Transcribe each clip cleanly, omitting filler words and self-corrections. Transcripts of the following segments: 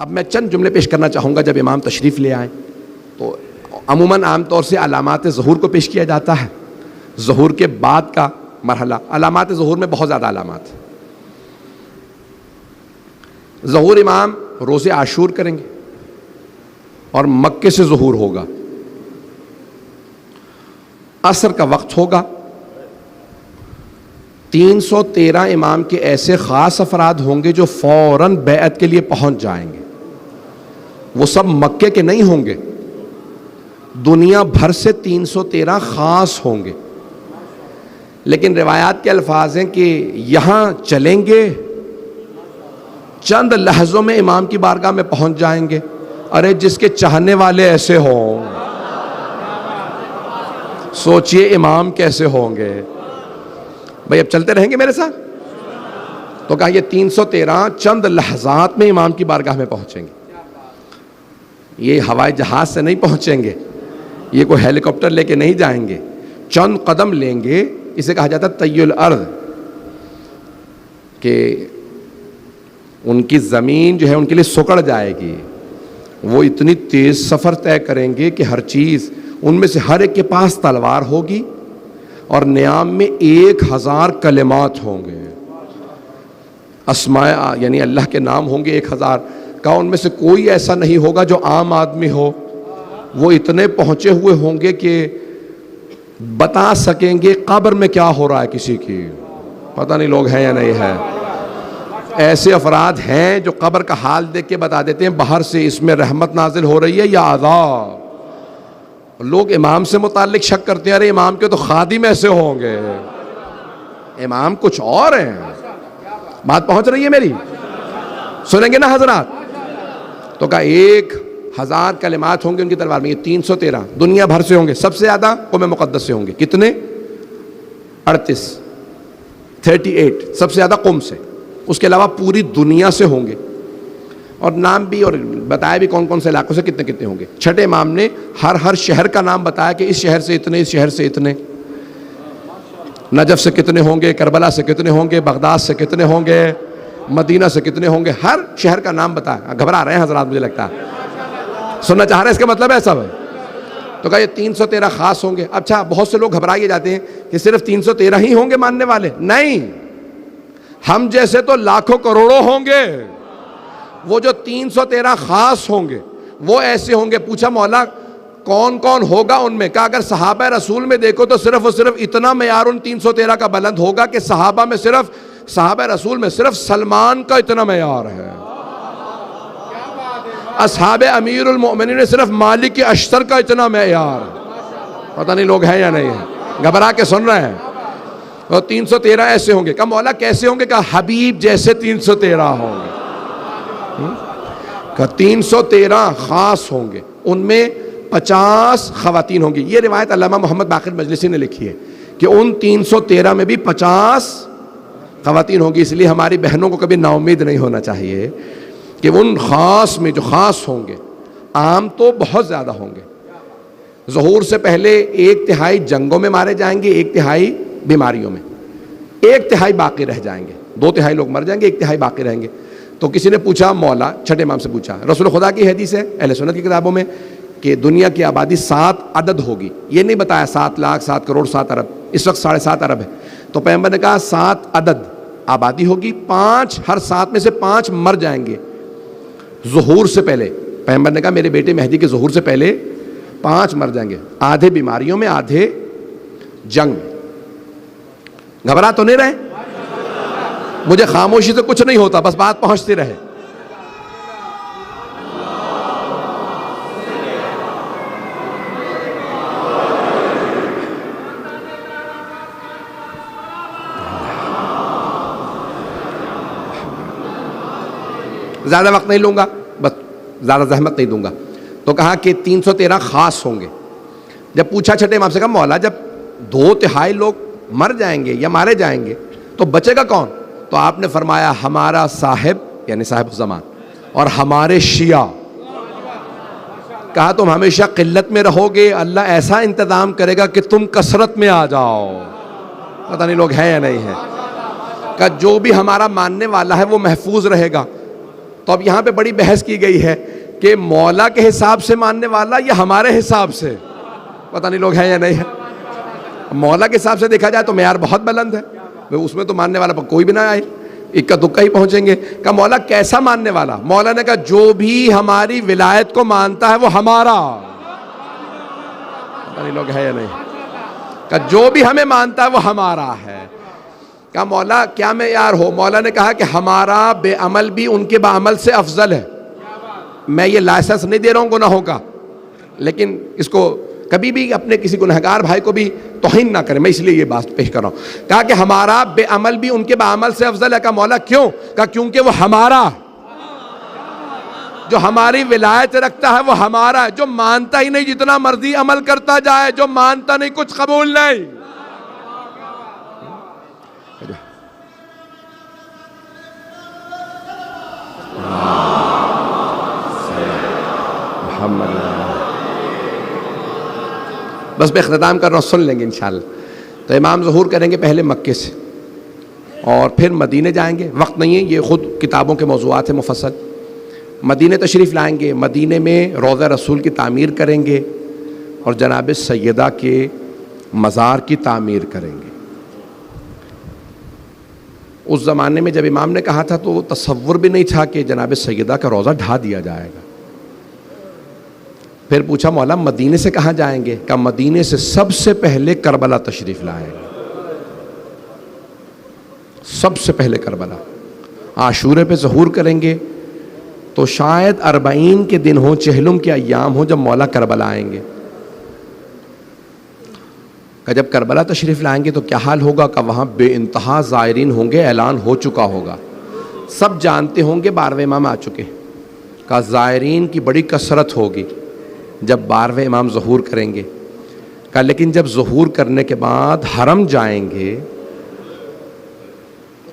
اب میں چند جملے پیش کرنا چاہوں گا جب امام تشریف لے آئیں. تو عموماً عام طور سے علامات ظہور کو پیش کیا جاتا ہے. ظہور کے بعد کا مرحلہ، علامات ظہور میں بہت زیادہ علامات. ظہور امام روز عاشور کریں گے اور مکے سے ظہور ہوگا. عصر کا وقت ہوگا. 313 امام کے ایسے خاص افراد ہوں گے جو فوراً بیعت کے لیے پہنچ جائیں گے. وہ سب مکے کے نہیں ہوں گے، دنیا بھر سے 313 خاص ہوں گے. لیکن روایات کے الفاظ ہیں کہ یہاں چلیں گے، چند لحظوں میں امام کی بارگاہ میں پہنچ جائیں گے. ارے جس کے چاہنے والے ایسے ہوں، سوچئے امام کیسے ہوں گے. بھئی اب چلتے رہیں گے میرے ساتھ. تو کہا یہ 313 چند لحظات میں امام کی بارگاہ میں پہنچیں گے. یہ ہوائی جہاز سے نہیں پہنچیں گے، یہ کوئی ہیلی کاپٹر لے کے نہیں جائیں گے. چند قدم لیں گے. اسے کہا جاتا ہے طی الارض، کہ ان کی زمین جو ہے ان کے لیے سکڑ جائے گی. وہ اتنی تیز سفر طے کریں گے کہ ہر چیز ان میں سے ہر ایک کے پاس تلوار ہوگی اور نیام میں 1000 کلمات ہوں گے. اسماء یعنی اللہ کے نام ہوں گے 1000 کا. ان میں سے کوئی ایسا نہیں ہوگا جو عام آدمی ہو. وہ اتنے پہنچے ہوئے ہوں گے کہ بتا سکیں گے قبر میں کیا ہو رہا ہے کسی کی. پتہ نہیں لوگ ہیں یا نہیں ہے. ایسے افراد ہیں جو قبر کا حال دیکھ کے بتا دیتے ہیں باہر سے اس میں رحمت نازل ہو رہی ہے یا عذاب. لوگ امام سے متعلق شک کرتے ہیں، ارے امام کے تو خادم ایسے ہوں گے، امام کچھ اور ہیں. بات پہنچ رہی ہے میری؟ سنیں گے نا حضرات؟ تو کہا 1000 کلمات ہوں گے ان کی تلوار میں. یہ 313 دنیا بھر سے ہوں گے. سب سے زیادہ قوم مقدس سے ہوں گے. کتنے؟ 38 سب سے زیادہ قوم سے. اس کے علاوہ پوری دنیا سے ہوں گے. اور نام بھی اور بتایا بھی کون کون سے علاقوں سے کتنے کتنے ہوں گے. چھٹے امام نے ہر شہر کا نام بتایا کہ اس شہر سے اتنے، اس شہر سے اتنے. نجف سے کتنے ہوں گے، کربلا سے کتنے ہوں گے، بغداد سے کتنے ہوں گے، مدینہ سے کتنے ہوں گے. ہر شہر کا نام بتایا. گھبرا رہے ہیں حضرات مجھے لگتا ہے. سننا چاہ رہے ہیں اس کا مطلب ہے سب. تو کہا یہ 313 خاص ہوں گے. اچھا بہت سے لوگ گھبرائے جاتے ہیں کہ صرف 313 ہی ہوں گے ماننے والے. نہیں، ہم جیسے تو لاکھوں کروڑوں ہوں گے. وہ جو 313 خاص ہوں گے وہ ایسے ہوں گے. پوچھا مولا کون کون ہوگا ان میں؟ کہا اگر صحابہ رسول میں دیکھو تو صرف اور صرف اتنا معیار ان 313 کا بلند ہوگا کہ صحابہ میں صرف، صحابہ رسول میں صرف سلمان کا اتنا معیار ہے. اصحاب امیر المؤمنین نے صرف مالک اشتر کا اتنا معیار. پتہ نہیں لوگ ہیں یا نہیں ہیں، گھبرا کے سن رہے ہیں. اور 313 ایسے ہوں گے. کہا مولا کیسے ہوں گے؟ کہا حبیب جیسے 313 ہوں گے. کہا 313 خاص ہوں گے. ان میں 50 خواتین ہوں گی. یہ روایت علامہ محمد باقر مجلسی نے لکھی ہے کہ ان 313 میں بھی 50 خواتین ہوں گی. اس لیے ہماری بہنوں کو کبھی نا امید نہیں ہونا چاہیے کہ ان خاص میں جو خاص ہوں گے. عام تو بہت زیادہ ہوں گے. ظہور سے پہلے 1/3 جنگوں میں مارے جائیں گے، 1/3 بیماریوں میں، 1/3 باقی رہ جائیں گے. 2/3 لوگ مر جائیں گے، 1/3 باقی رہیں گے. تو کسی نے پوچھا مولا، چھٹے امام سے پوچھا، رسول خدا کی حدیث ہے اہل سنت کی کتابوں میں کہ دنیا کی آبادی 7 عدد ہوگی. یہ نہیں بتایا 7 لاکھ 7 کروڑ 7 ارب. اس وقت 7.5 ارب ہے. تو پیغمبر نے کہا 7 عدد آبادی ہوگی. 5 ہر 7 میں سے 5 مر جائیں گے ظہور سے پہلے. پیغمبر نے کہا میرے بیٹے مہدی کے ظہور سے پہلے 5 مر جائیں گے. آدھے بیماریوں میں، آدھے جنگ میں. گھبرا تو نہیں رہے؟ مجھے خاموشی سے کچھ نہیں ہوتا، بس بات پہنچتی رہے. زیادہ وقت نہیں لوں گا، بس زیادہ زحمت نہیں دوں گا. تو کہا کہ 313 خاص ہوں گے. جب پوچھا چھٹے امام سے، کہا مولا جب 2/3 لوگ مر جائیں گے یا مارے جائیں گے تو بچے گا کون؟ تو آپ نے فرمایا ہمارا صاحب یعنی صاحب زمان اور ہمارے شیعہ. کہا تم ہمیشہ قلت میں رہو گے، اللہ ایسا انتظام کرے گا کہ تم کثرت میں آ جاؤ. پتہ نہیں لوگ ہیں یا نہیں ہیں. کہا جو بھی ہمارا ماننے والا ہے وہ محفوظ رہے گا. تو اب یہاں پہ بڑی بحث کی گئی ہے کہ مولا کے حساب سے ماننے والا یا ہمارے حساب سے، پتہ نہیں لوگ ہیں یا نہیں ہے۔ مولا کے حساب سے دیکھا جائے تو معیار بہت بلند ہے، اس میں تو ماننے والا کوئی بھی نہ آئے، اکا دکا ہی پہنچیں گے۔ کہا مولا کیسا ماننے والا؟ مولا نے کہا جو بھی ہماری ولایت کو مانتا ہے وہ ہمارا، پتہ نہیں لوگ ہے یا نہیں، کہا جو بھی ہمیں مانتا ہے وہ ہمارا ہے۔ کہا مولا کیا معیار ہو؟ مولا نے کہا کہ ہمارا بے عمل بھی ان کے بعمل سے افضل ہے۔ میں یہ لائسنس نہیں دے رہا ہوں گناہوں کا، لیکن اس کو کبھی بھی اپنے کسی گنہگار بھائی کو بھی توہین نہ کریں، میں اس لیے یہ بات پیش کر رہا ہوں۔ کہا کہ ہمارا بے عمل بھی ان کے بعمل سے افضل ہے۔ کہا مولا کیوں؟ کہا کیونکہ وہ ہمارا، جو ہماری ولایت رکھتا ہے وہ ہمارا ہے، جو مانتا ہی نہیں جتنا مرضی عمل کرتا جائے، جو مانتا نہیں کچھ قبول نہیں۔ بس میں اختتام کر رہا ہوں، سن لیں گے انشاءاللہ۔ تو امام ظہور کریں گے پہلے مکے سے اور پھر مدینے جائیں گے، وقت نہیں ہے، یہ خود کتابوں کے موضوعات ہیں مفصل۔ مدینے تشریف لائیں گے، مدینے میں روضہ رسول کی تعمیر کریں گے اور جناب سیدہ کے مزار کی تعمیر کریں گے۔ اس زمانے میں جب امام نے کہا تھا تو تصور بھی نہیں تھا کہ جناب سیدہ کا روضہ ڈھا دیا جائے گا۔ پھر پوچھا مولا مدینے سے کہاں جائیں گے؟ کہ مدینے سے سب سے پہلے کربلا تشریف لائیں گے، سب سے پہلے کربلا۔ عاشورے پہ ظہور کریں گے تو شاید 40 کے دن ہوں، چہلم کے ایام ہوں جب مولا کربلا آئیں گے۔ کہ جب کربلا تشریف لائیں گے تو کیا حال ہوگا؟ کہ وہاں بے انتہا زائرین ہوں گے، اعلان ہو چکا ہوگا، سب جانتے ہوں گے 12ویں امام آ چکے۔ کہ زائرین کی بڑی کثرت ہوگی جب 12ویں امام ظہور کریں گے۔ کہا لیکن جب ظہور کرنے کے بعد حرم جائیں گے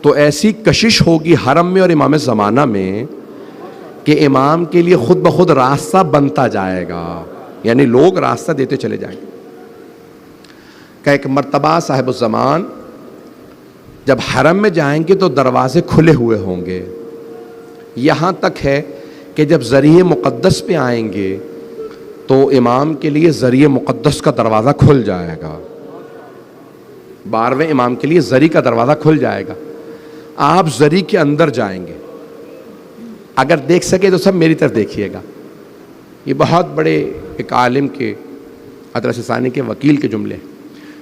تو ایسی کشش ہوگی حرم میں اور امام زمانہ میں کہ امام کے لیے خود بخود راستہ بنتا جائے گا، یعنی لوگ راستہ دیتے چلے جائیں گے۔ کہ ایک مرتبہ صاحب الزمان جب حرم میں جائیں گے تو دروازے کھلے ہوئے ہوں گے، یہاں تک ہے کہ جب ذریعہ مقدس پہ آئیں گے تو امام کے لیے ذریعہ مقدس کا دروازہ کھل جائے گا، 12ویں امام کے لیے ذری کا دروازہ کھل جائے گا، آپ ذری کے اندر جائیں گے۔ اگر دیکھ سکے تو سب میری طرف دیکھیے گا، یہ بہت بڑے ایک عالم کے ادرس ثانی کے وکیل کے جملے،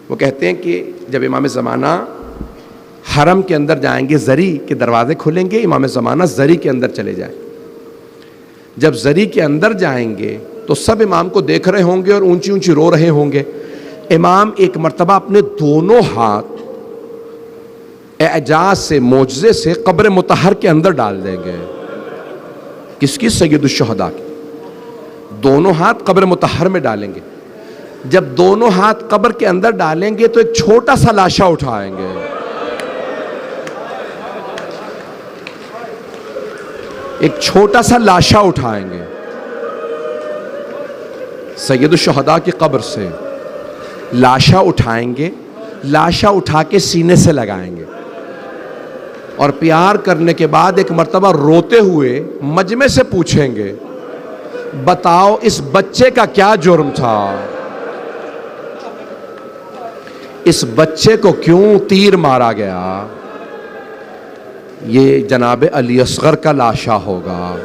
وہ کہتے ہیں کہ جب امام زمانہ حرم کے اندر جائیں گے ذری کے دروازے کھلیں گے، امام زمانہ ذری کے اندر چلے جائیں۔ جب ذری کے اندر جائیں گے تو سب امام کو دیکھ رہے ہوں گے اور اونچی اونچی رو رہے ہوں گے۔ امام ایک مرتبہ اپنے دونوں ہاتھ اعجاز سے، معجزے سے قبر مطہر کے اندر ڈال دیں گے۔ کس کی؟ سید الشہداء کی۔ دونوں ہاتھ قبر مطہر میں ڈالیں گے۔ جب دونوں ہاتھ قبر کے اندر ڈالیں گے تو ایک چھوٹا سا لاشا اٹھائیں گے، ایک چھوٹا سا لاشا اٹھائیں گے سید الشہداء کی قبر سے، لاشا اٹھائیں گے، لاشا اٹھا کے سینے سے لگائیں گے اور پیار کرنے کے بعد ایک مرتبہ روتے ہوئے مجمع سے پوچھیں گے بتاؤ اس بچے کا کیا جرم تھا، اس بچے کو کیوں تیر مارا گیا؟ یہ جناب علی اصغر کا لاشا ہوگا۔